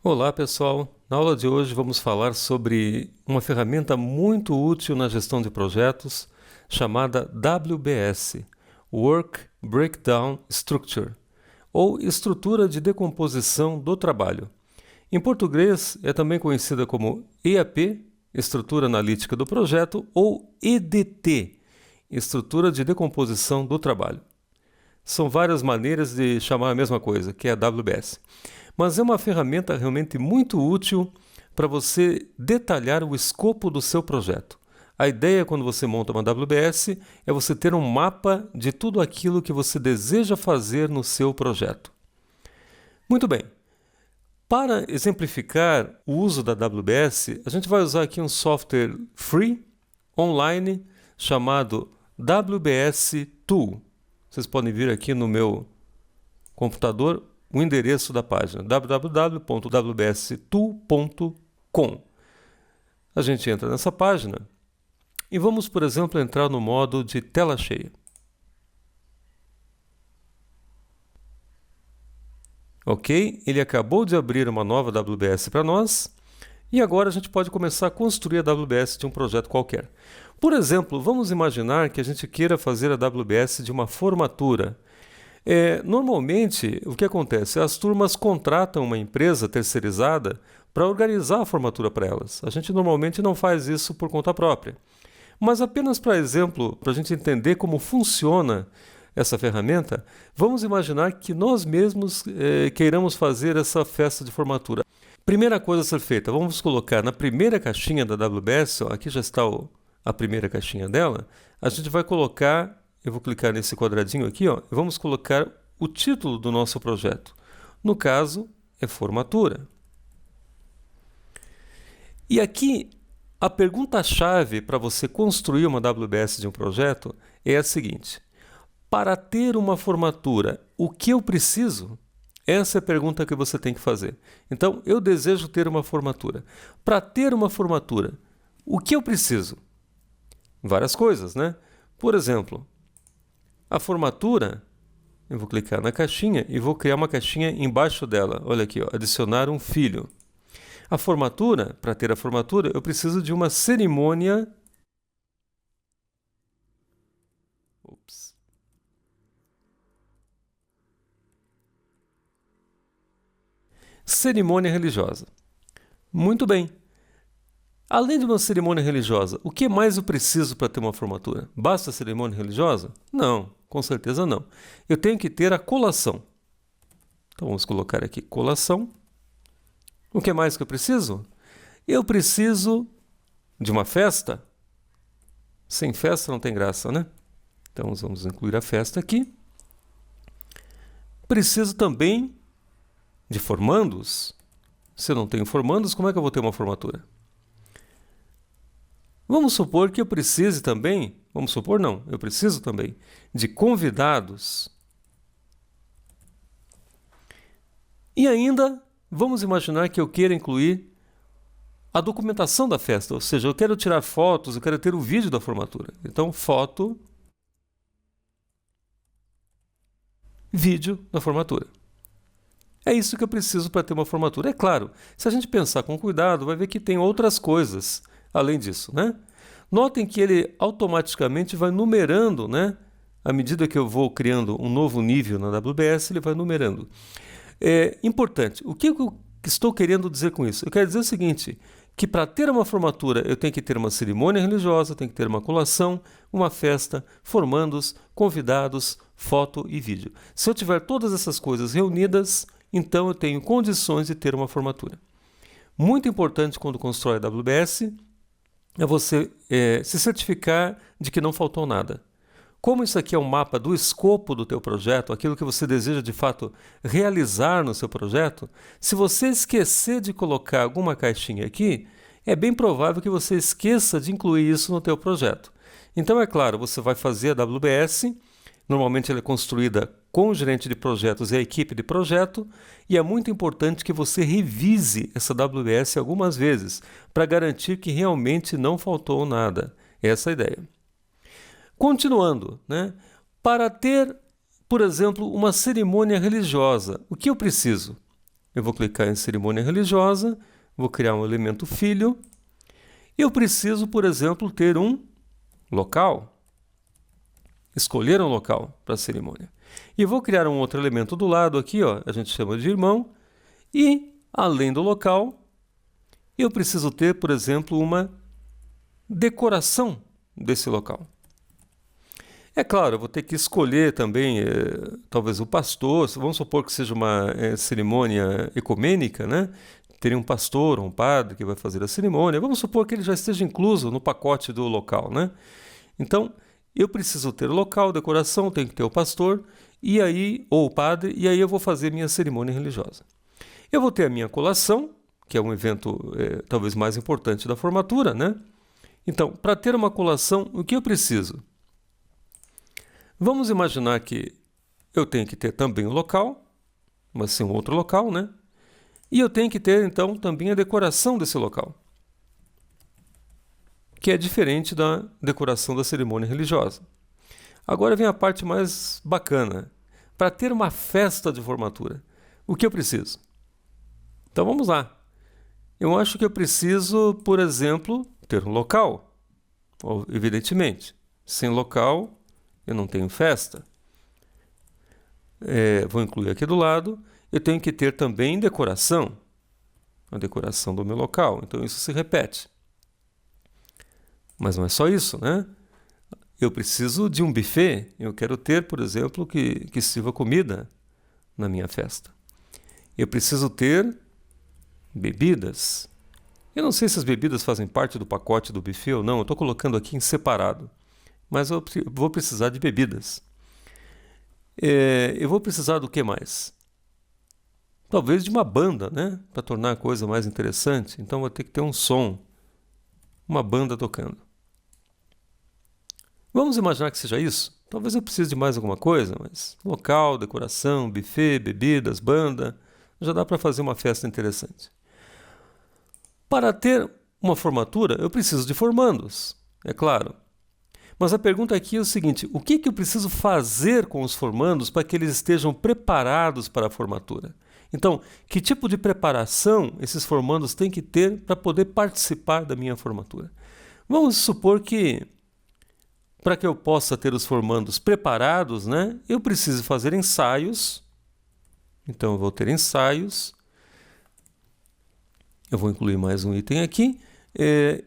Olá pessoal, na aula de hoje vamos falar sobre uma ferramenta muito útil na gestão de projetos chamada WBS, Work Breakdown Structure, ou Estrutura de Decomposição do Trabalho. Em português é também conhecida como EAP, Estrutura Analítica do Projeto, ou EDT, Estrutura de Decomposição do Trabalho. São várias maneiras de chamar a mesma coisa, que é a WBS. Mas é uma ferramenta realmente muito útil para você detalhar o escopo do seu projeto. A ideia quando você monta uma WBS é você ter um mapa de tudo aquilo que você deseja fazer no seu projeto. Muito bem. Para exemplificar o uso da WBS, a gente vai usar aqui um software free, online, chamado WBS Tool. Vocês podem vir aqui no meu computador o endereço da página www.wbstool.com. A gente entra nessa página e vamos, por exemplo, entrar no modo de tela cheia. Ok, ele acabou de abrir uma nova WBS para nós e agora a gente pode começar a construir a WBS de um projeto qualquer. Por exemplo, vamos imaginar que a gente queira fazer a WBS de uma formatura. Normalmente, o que acontece? As turmas contratam uma empresa terceirizada para organizar a formatura para elas. A gente normalmente não faz isso por conta própria. Mas apenas para exemplo, para a gente entender como funciona essa ferramenta, vamos imaginar que nós mesmos queiramos fazer essa festa de formatura. Primeira coisa a ser feita, vamos colocar na primeira caixinha da WBS, aqui já está a primeira caixinha dela, a gente vai colocar. Eu vou clicar nesse quadradinho aqui, e vamos colocar o título do nosso projeto. No caso, é formatura. E aqui, a pergunta-chave para você construir uma WBS de um projeto é a seguinte: para ter uma formatura, o que eu preciso? Essa é a pergunta que você tem que fazer. Então, eu desejo ter uma formatura. Para ter uma formatura, o que eu preciso? Várias coisas, né? Por exemplo, a formatura, eu vou clicar na caixinha e vou criar uma caixinha embaixo dela. Olha aqui, adicionar um filho. A formatura, para ter a formatura, eu preciso de uma cerimônia. Cerimônia religiosa. Muito bem. Além de uma cerimônia religiosa, o que mais eu preciso para ter uma formatura? Basta a cerimônia religiosa? Não, com certeza não. Eu tenho que ter a colação. Então vamos colocar aqui colação. O que mais que eu preciso? Eu preciso de uma festa. Sem festa não tem graça, né? Então vamos incluir a festa aqui. Preciso também de formandos. Se eu não tenho formandos, como é que eu vou ter uma formatura? Vamos supor que eu precise também, eu preciso também de convidados. E ainda, vamos imaginar que eu queira incluir a documentação da festa, ou seja, eu quero tirar fotos, eu quero ter o vídeo da formatura. Então, foto, vídeo da formatura. É isso que eu preciso para ter uma formatura. É claro, se a gente pensar com cuidado, vai ver que tem outras coisas além disso, né? Notem que ele automaticamente vai numerando, né? À medida que eu vou criando um novo nível na WBS, ele vai numerando. É importante. O que eu estou querendo dizer com isso? Eu quero dizer o seguinte, que para ter uma formatura eu tenho que ter uma cerimônia religiosa, tenho que ter uma colação, uma festa, formandos, convidados, foto e vídeo. Se eu tiver todas essas coisas reunidas, então eu tenho condições de ter uma formatura. Muito importante quando constrói a WBS é você se certificar de que não faltou nada. Como isso aqui é um mapa do escopo do teu projeto, aquilo que você deseja de fato realizar no seu projeto, se você esquecer de colocar alguma caixinha aqui, é bem provável que você esqueça de incluir isso no teu projeto. Então, é claro, você vai fazer a WBS, normalmente ela é construída com o gerente de projetos e a equipe de projeto, e é muito importante que você revise essa WBS algumas vezes, para garantir que realmente não faltou nada. Essa é a ideia. Continuando, né? Para ter, por exemplo, uma cerimônia religiosa, o que eu preciso? Eu vou clicar em cerimônia religiosa, vou criar um elemento filho. Eu preciso, por exemplo, ter um local. Escolher um local para a cerimônia. E vou criar um outro elemento do lado aqui, ó, a gente chama de irmão. E, além do local, eu preciso ter, por exemplo, uma decoração desse local. É claro, eu vou ter que escolher também, talvez o pastor, vamos supor que seja uma cerimônia ecumênica, né? Teria um pastor ou um padre que vai fazer a cerimônia. Vamos supor que ele já esteja incluso no pacote do local, né? Então, eu preciso ter o local, decoração, tenho que ter o pastor, e aí, ou o padre, e aí eu vou fazer minha cerimônia religiosa. Eu vou ter a minha colação, que é um evento talvez mais importante da formatura, né? Então, para ter uma colação, o que eu preciso? Vamos imaginar que eu tenho que ter também o local, mas sim um outro local, né? E eu tenho que ter, então, também a decoração desse local, que é diferente da decoração da cerimônia religiosa. Agora vem a parte mais bacana. Para ter uma festa de formatura, o que eu preciso? Então vamos lá. Eu acho que eu preciso, por exemplo, ter um local. Evidentemente, sem local eu não tenho festa. Vou incluir aqui do lado. Eu tenho que ter também decoração. A decoração do meu local. Então isso se repete. Mas não é só isso, né? Eu preciso de um buffet. Eu quero ter, por exemplo, que sirva comida na minha festa. Eu preciso ter bebidas. Eu não sei se as bebidas fazem parte do pacote do buffet ou não. Eu estou colocando aqui em separado. Mas eu vou precisar de bebidas. Eu vou precisar do que mais? Talvez de uma banda, né? Para tornar a coisa mais interessante. Então vou ter que ter um som. Uma banda tocando. Vamos imaginar que seja isso? Talvez eu precise de mais alguma coisa, mas local, decoração, buffet, bebidas, banda, já dá para fazer uma festa interessante. Para ter uma formatura, eu preciso de formandos, é claro. Mas a pergunta aqui é o seguinte: o que eu preciso fazer com os formandos para que eles estejam preparados para a formatura? Então, que tipo de preparação esses formandos têm que ter para poder participar da minha formatura? Vamos supor que, para que eu possa ter os formandos preparados, né, eu preciso fazer ensaios. Então, eu vou ter ensaios. Eu vou incluir mais um item aqui.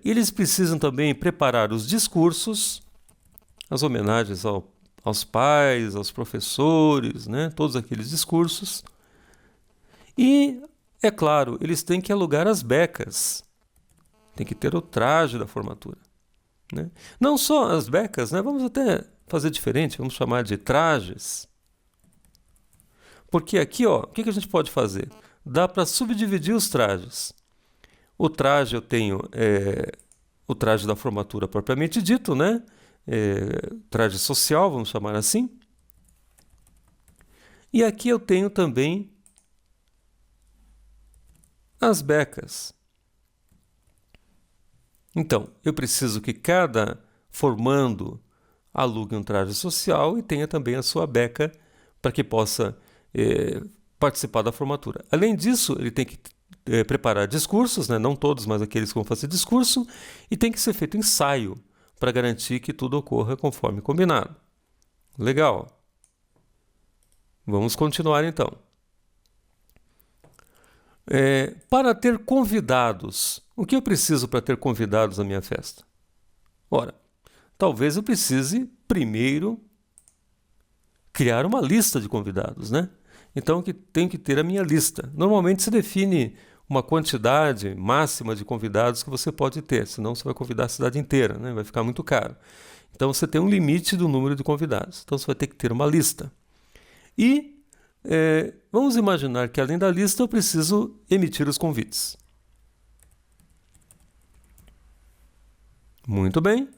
Eles precisam também preparar os discursos, as homenagens aos pais, aos professores, né, todos aqueles discursos. E, é claro, eles têm que alugar as becas. Tem que ter o traje da formatura. Né? Não só as becas, né? Vamos até fazer diferente, vamos chamar de trajes. Porque aqui, ó, o que a gente pode fazer? Dá para subdividir os trajes. O traje eu tenho o traje da formatura propriamente dito, né? Traje social, vamos chamar assim. E aqui eu tenho também as becas. Então, eu preciso que cada formando alugue um traje social e tenha também a sua beca para que possa participar da formatura. Além disso, ele tem que preparar discursos, né? Não todos, mas aqueles que vão fazer discurso, e tem que ser feito ensaio para garantir que tudo ocorra conforme combinado. Legal. Vamos continuar então. Para ter convidados, o que eu preciso para ter convidados na minha festa? Ora, talvez eu precise primeiro criar uma lista de convidados, né? Então, tenho que ter a minha lista. Normalmente se define uma quantidade máxima de convidados que você pode ter, senão você vai convidar a cidade inteira, né? Vai ficar muito caro. Então, você tem um limite do número de convidados. Então, você vai ter que ter uma lista. E vamos imaginar que, além da lista, eu preciso emitir os convites. Muito bem.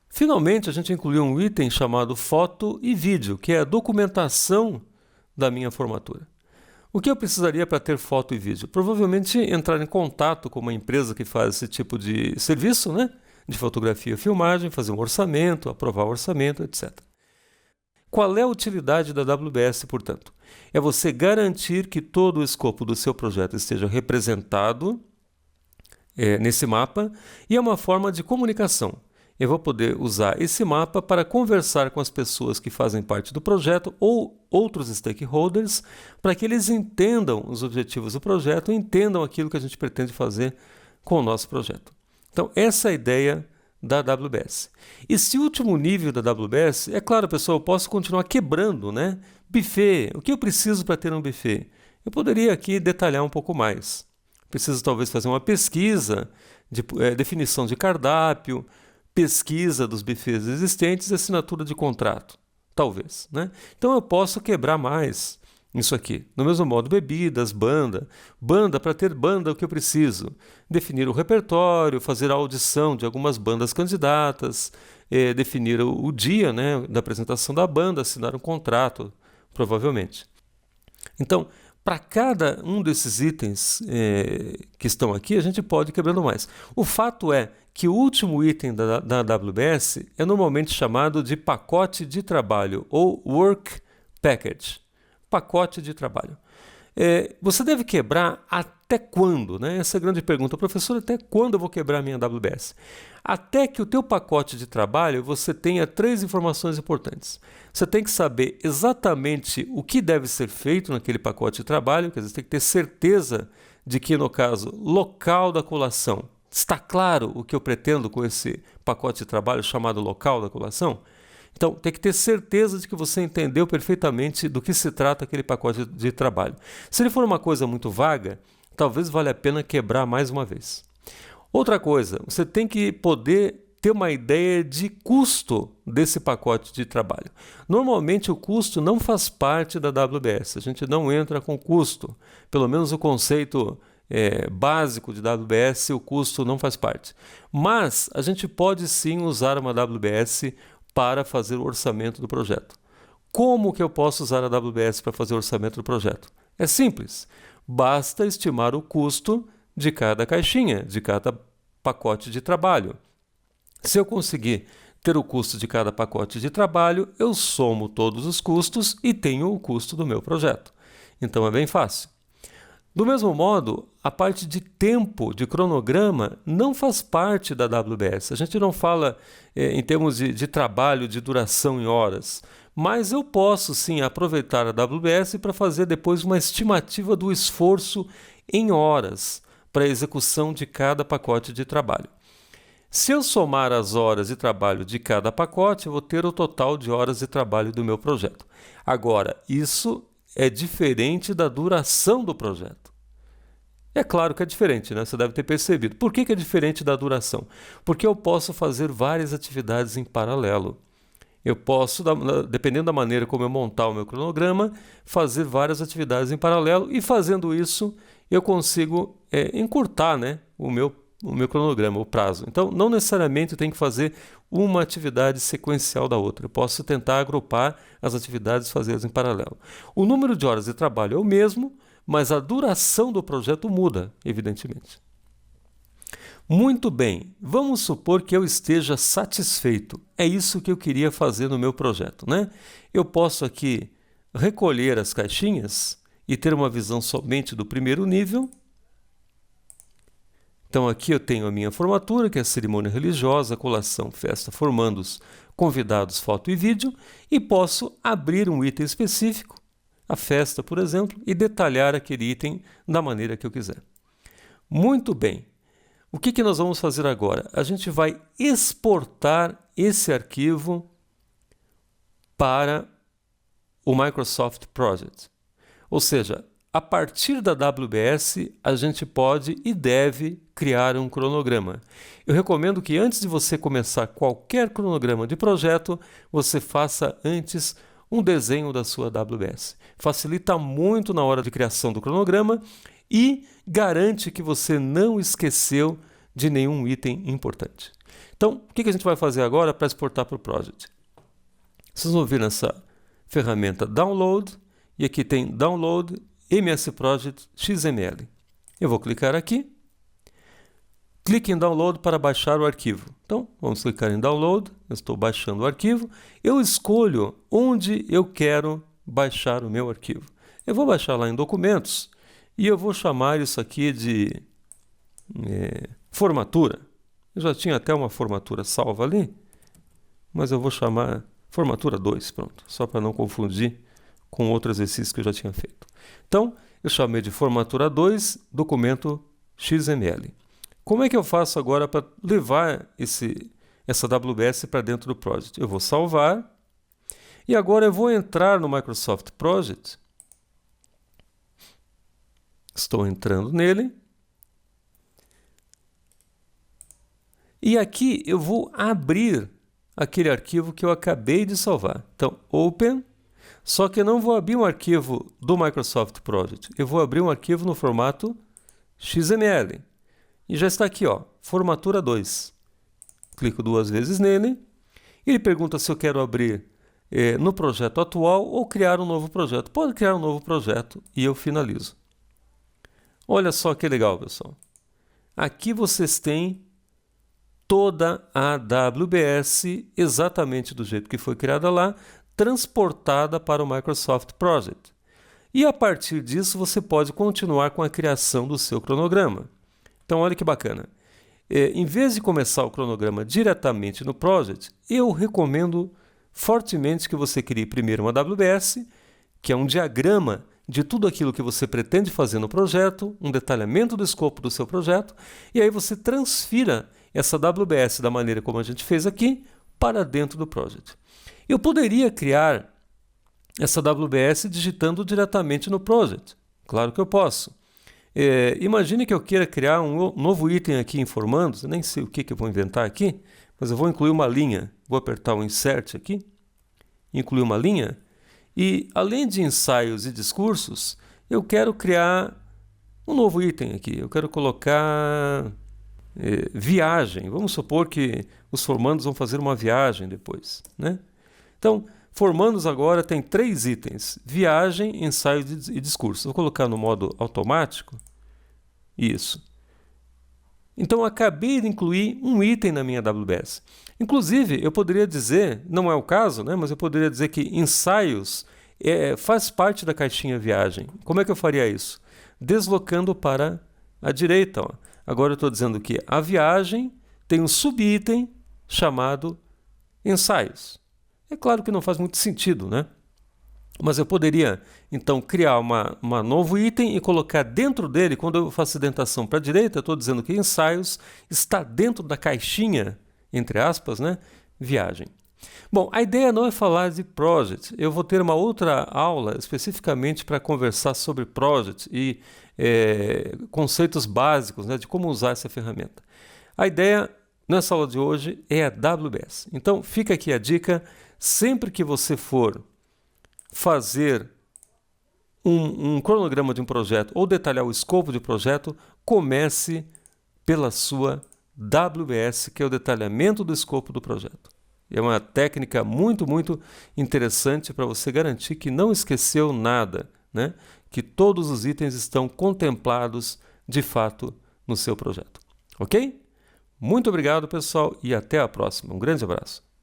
Finalmente, a gente incluiu um item chamado foto e vídeo, que é a documentação da minha formatura. O que eu precisaria para ter foto e vídeo? Provavelmente entrar em contato com uma empresa que faz esse tipo de serviço, né? De fotografia e filmagem, fazer um orçamento, aprovar o orçamento, etc. Qual é a utilidade da AWS, portanto? É você garantir que todo o escopo do seu projeto esteja representado nesse mapa, e é uma forma de comunicação. Eu vou poder usar esse mapa para conversar com as pessoas que fazem parte do projeto ou outros stakeholders, para que eles entendam os objetivos do projeto e entendam aquilo que a gente pretende fazer com o nosso projeto. Então, essa é a ideia da AWS. Esse último nível da AWS, é claro, pessoal, eu posso continuar quebrando, né? Buffet, o que eu preciso para ter um buffet? Eu poderia aqui detalhar um pouco mais. Preciso talvez fazer uma pesquisa de definição de cardápio, pesquisa dos buffets existentes e assinatura de contrato, talvez, né? Então eu posso quebrar mais isso aqui. Do mesmo modo, bebidas, banda, para ter banda o que eu preciso, definir o repertório, fazer a audição de algumas bandas candidatas, definir o dia, né, da apresentação da banda, assinar um contrato, provavelmente. Então, para cada um desses itens que estão aqui, a gente pode ir quebrando mais. O fato é que o último item da AWS é normalmente chamado de pacote de trabalho, ou Work Package, pacote de trabalho. Você deve quebrar até quando? Né? Essa é a grande pergunta. Professor, até quando eu vou quebrar a minha AWS? Até que o teu pacote de trabalho você tenha 3 informações importantes. Você tem que saber exatamente o que deve ser feito naquele pacote de trabalho, quer dizer, você tem que ter certeza de que, no caso, local da colação, está claro o que eu pretendo com esse pacote de trabalho chamado local da colação? Então, tem que ter certeza de que você entendeu perfeitamente do que se trata aquele pacote de trabalho. Se ele for uma coisa muito vaga, talvez valha a pena quebrar mais uma vez. Outra coisa, você tem que poder ter uma ideia de custo desse pacote de trabalho. Normalmente o custo não faz parte da AWS, a gente não entra com custo. Pelo menos o conceito básico de AWS, o custo não faz parte. Mas a gente pode sim usar uma AWS para fazer o orçamento do projeto. Como que eu posso usar a AWS para fazer o orçamento do projeto? É simples, basta estimar o custo de cada caixinha, de cada pacote de trabalho. Se eu conseguir ter o custo de cada pacote de trabalho, eu somo todos os custos e tenho o custo do meu projeto. Então é bem fácil. Do mesmo modo, a parte de tempo, de cronograma, não faz parte da AWS. A gente não fala em termos de trabalho, de duração em horas, mas eu posso sim aproveitar a AWS para fazer depois uma estimativa do esforço em horas para a execução de cada pacote de trabalho. Se eu somar as horas de trabalho de cada pacote, eu vou ter o total de horas de trabalho do meu projeto. Agora, isso é diferente da duração do projeto. É claro que é diferente, né? Você deve ter percebido. Por que é diferente da duração? Porque eu posso fazer várias atividades em paralelo. Eu posso, dependendo da maneira como eu montar o meu cronograma, fazer várias atividades em paralelo e fazendo isso eu consigo encurtar, né, o meu cronograma, o prazo. Então, não necessariamente eu tenho que fazer uma atividade sequencial da outra. Eu posso tentar agrupar as atividades e fazê-las em paralelo. O número de horas de trabalho é o mesmo, mas a duração do projeto muda, evidentemente. Muito bem, vamos supor que eu esteja satisfeito. É isso que eu queria fazer no meu projeto, né? Eu posso aqui recolher as caixinhas e ter uma visão somente do primeiro nível. Então aqui eu tenho a minha formatura, que é a cerimônia religiosa, colação, festa, formandos, convidados, foto e vídeo, e posso abrir um item específico, a festa, por exemplo, e detalhar aquele item da maneira que eu quiser. Muito bem. O que nós vamos fazer agora? A gente vai exportar esse arquivo para o Microsoft Project. Ou seja, a partir da AWS, a gente pode e deve criar um cronograma. Eu recomendo que antes de você começar qualquer cronograma de projeto, você faça antes um desenho da sua AWS. Facilita muito na hora de criação do cronograma e garante que você não esqueceu de nenhum item importante. Então, o que a gente vai fazer agora para exportar para o Project? Vocês vão vir nessa ferramenta Download, e aqui tem Download MS Project XML. Eu vou clicar aqui, clique em Download para baixar o arquivo. Então, vamos clicar em Download, eu estou baixando o arquivo, eu escolho onde eu quero baixar o meu arquivo. Eu vou baixar lá em Documentos e eu vou chamar isso aqui de formatura. Eu já tinha até uma formatura salva ali, mas eu vou chamar formatura 2, pronto, só para não confundir com outro exercício que eu já tinha feito. Então, eu chamei de formatura 2, documento XML. Como é que eu faço agora para levar essa WBS para dentro do Project? Eu vou salvar e agora eu vou entrar no Microsoft Project. Estou entrando nele. E aqui eu vou abrir aquele arquivo que eu acabei de salvar. Então, Open, só que eu não vou abrir um arquivo do Microsoft Project. Eu vou abrir um arquivo no formato XML. E já está aqui, ó, formatura 2. Clico 2 vezes nele. Ele pergunta se eu quero abrir no projeto atual ou criar um novo projeto. Pode criar um novo projeto e eu finalizo. Olha só que legal, pessoal. Aqui vocês têm toda a AWS exatamente do jeito que foi criada lá, transportada para o Microsoft Project. E a partir disso você pode continuar com a criação do seu cronograma. Então olha que bacana. Em vez de começar o cronograma diretamente no Project, eu recomendo fortemente que você crie primeiro uma AWS, que é um diagrama de tudo aquilo que você pretende fazer no projeto, um detalhamento do escopo do seu projeto, e aí você transfira essa AWS da maneira como a gente fez aqui para dentro do Project. Eu poderia criar essa AWS digitando diretamente no Project. Claro que eu posso. Imagine que eu queira criar um novo item aqui em Formandos, eu nem sei o que eu vou inventar aqui, mas eu vou incluir uma linha. Vou apertar o Insert aqui, incluir uma linha, e além de ensaios e discursos, eu quero criar um novo item aqui. Eu quero colocar viagem. Vamos supor que os formandos vão fazer uma viagem depois, né? Então, formandos agora tem 3 itens: viagem, ensaio e discurso. Vou colocar no modo automático. Isso. Então, acabei de incluir um item na minha AWS. Inclusive, eu poderia dizer, não é o caso, né, mas eu poderia dizer que ensaios faz parte da caixinha viagem. Como é que eu faria isso? Deslocando para a direita. Ó. Agora eu estou dizendo que a viagem tem um subitem chamado ensaios. É claro que não faz muito sentido, né? Mas eu poderia, então, criar um novo item e colocar dentro dele, quando eu faço indentação para a direita, eu estou dizendo que ensaios está dentro da caixinha, entre aspas, né? Viagem. Bom, a ideia não é falar de Project. Eu vou ter uma outra aula especificamente para conversar sobre Project e conceitos básicos, né, de como usar essa ferramenta. A ideia nessa aula de hoje é a AWS. Então, fica aqui a dica. Sempre que você for fazer um cronograma de um projeto ou detalhar o escopo de projeto, comece pela sua WBS, que é o detalhamento do escopo do projeto. É uma técnica muito, muito interessante para você garantir que não esqueceu nada, né? Que todos os itens estão contemplados de fato no seu projeto. Ok? Muito obrigado, pessoal, e até a próxima. Um grande abraço.